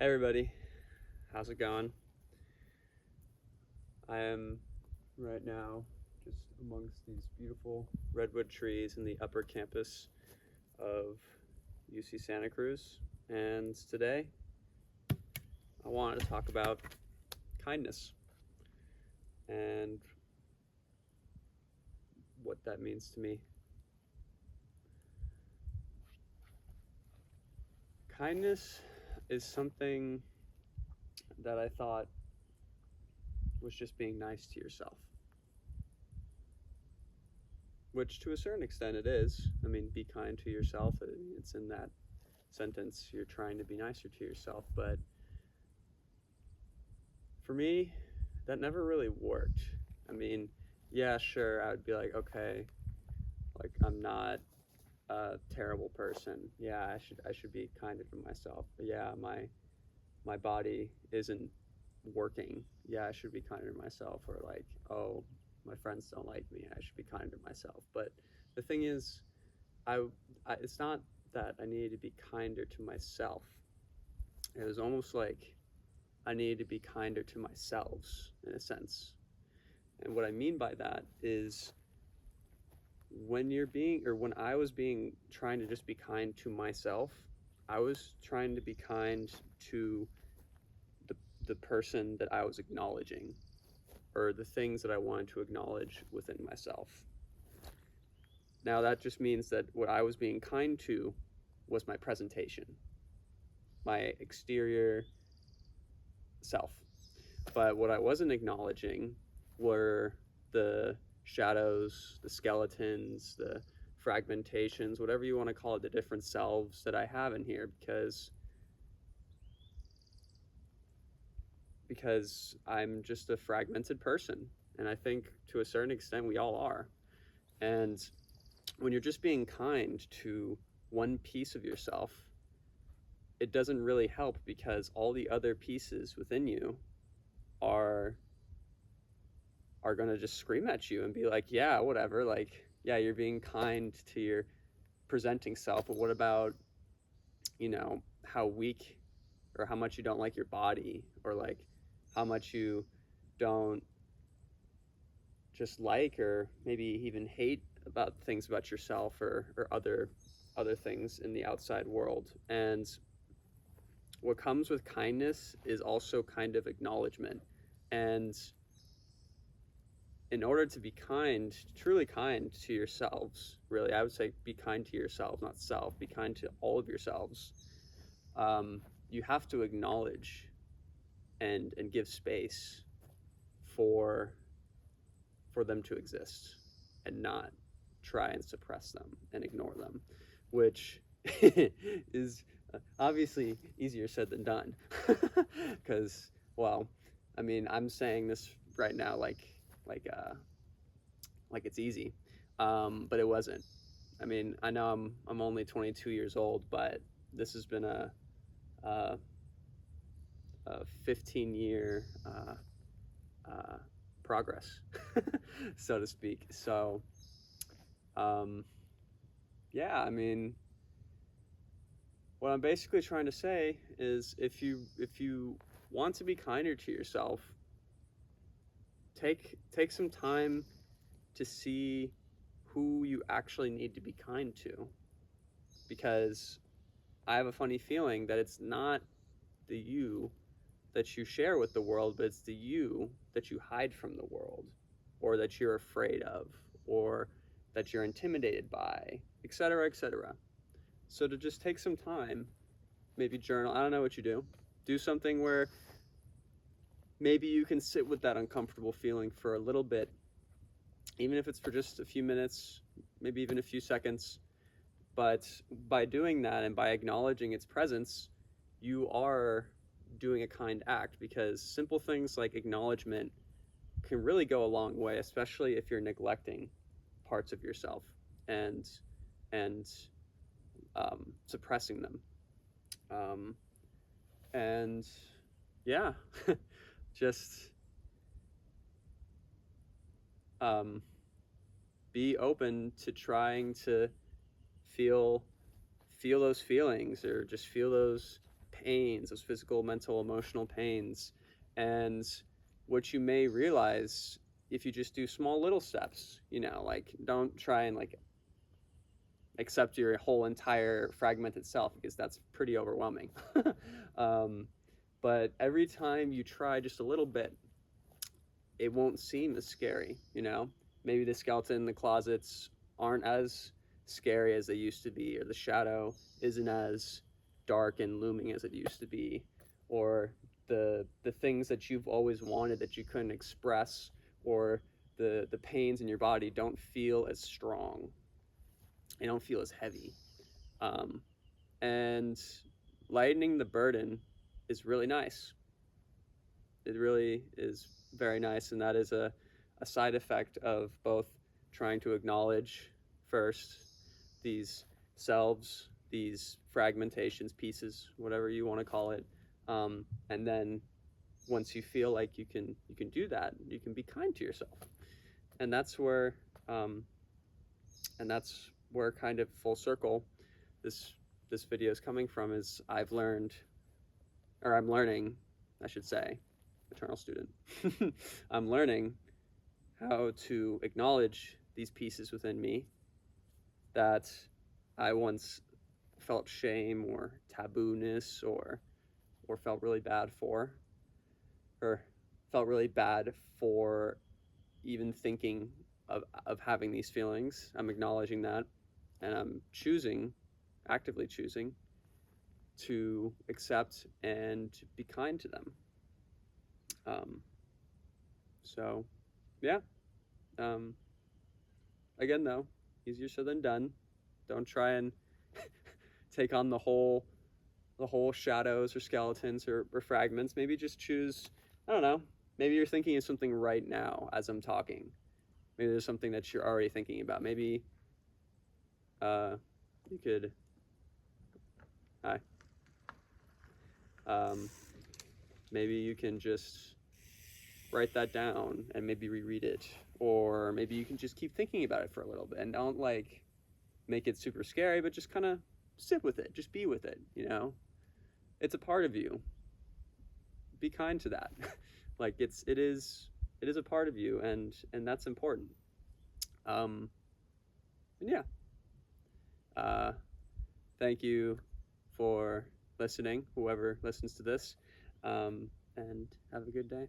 Hey everybody, how's it going? I am right now just amongst these beautiful redwood trees in the upper campus of UC Santa Cruz, and today I wanted to talk about kindness and what that means to me. Kindness is something that I thought was just being nice to yourself, which to a certain extent it is. I mean, be kind to yourself, it's in that sentence, you're trying to be nicer to yourself. But for me, that never really worked. I mean, yeah, sure, I would be like, okay, like I'm not a terrible person. Yeah, I should be kinder to myself. But yeah, my body isn't working. Yeah, I should be kinder to myself. Or like, oh, my friends don't like me. I should be kinder to myself. But the thing is, I, it's not that I needed to be kinder to myself. It was almost like I needed to be kinder to myself in a sense. And what I mean by that is when I was being trying to just be kind to myself, I was trying to be kind to the the person that I was acknowledging, or the things that I wanted to acknowledge within myself. Now that just means that what I was being kind to was my presentation, my exterior self. But what I wasn't acknowledging were the shadows, the skeletons, the fragmentations, whatever you want to call it, the different selves that I have in here, because I'm just a fragmented person. And I think to a certain extent we all are. And when you're just being kind to one piece of yourself, it doesn't really help, because all the other pieces within you are going to just scream at you and be like, yeah, whatever, like, yeah, you're being kind to your presenting self, but what about, how weak or how much you don't like your body, or like how much you don't just like, or maybe even hate about things about yourself, or other things in the outside world. And what comes with kindness is also kind of acknowledgement. And in order to be kind, truly kind to yourselves, really, I would say be kind to yourself, not self, be kind to all of yourselves. You have to acknowledge and give space for them to exist, and not try and suppress them and ignore them, which is obviously easier said than done. Because, well, I mean, I'm saying this right now like uh, like it's easy, but it wasn't. I mean, I know I'm only 22 years old, but this has been a, a 15-year uh, progress, so to speak. So, um, yeah, I mean, what I'm basically trying to say is, if you want to be kinder to yourself, take some time to see who you actually need to be kind to, because I have a funny feeling that it's not the you that you share with the world, but it's the you that you hide from the world, or that you're afraid of, or that you're intimidated by, etc., etc. So to just take some time, maybe journal. I don't know what you do. Do something where maybe you can sit with that uncomfortable feeling for a little bit, even if it's for just a few minutes, maybe even a few seconds. But by doing that and by acknowledging its presence, you are doing a kind act, because simple things like acknowledgement can really go a long way, especially if you're neglecting parts of yourself and and suppressing them. Um, and yeah, just um, be open to trying to feel those feelings, or just feel those pains, those physical, mental, emotional pains. And what you may realize if you just do small little steps, like don't try and like accept your whole entire fragment itself, because that's pretty overwhelming. um, but every time you try just a little bit, it won't seem as scary. Maybe the skeleton in the closets aren't as scary as they used to be, or the shadow isn't as dark and looming as it used to be, or the things that you've always wanted that you couldn't express, or the pains in your body don't feel as strong. They don't feel as heavy. Um, and lightening the burden is really nice. It really is very nice, and that is a side effect of both trying to acknowledge first these selves, these fragmentations, pieces, whatever you want to call it, and then once you feel like you can do that, you can be kind to yourself, and that's where kind of full circle this video is coming from. Is I'm learning, I should say, eternal student. I'm learning how to acknowledge these pieces within me that I once felt shame or tabooness or felt really bad for, or felt really bad for even thinking of having these feelings. I'm acknowledging that, and I'm actively choosing to accept and be kind to them. So yeah. Again, though, easier said than done. Don't try and take on the whole shadows or skeletons or fragments. Maybe just choose, I don't know, maybe you're thinking of something right now as I'm talking. Maybe there's something that you're already thinking about. Maybe you could, hi. Maybe you can just write that down and maybe reread it, or maybe you can just keep thinking about it for a little bit and don't like make it super scary, but just kind of sit with it, just be with it. It's a part of you. Be kind to that. Like it is a part of you, and that's important. And yeah, thank you for listening, whoever listens to this, and have a good day.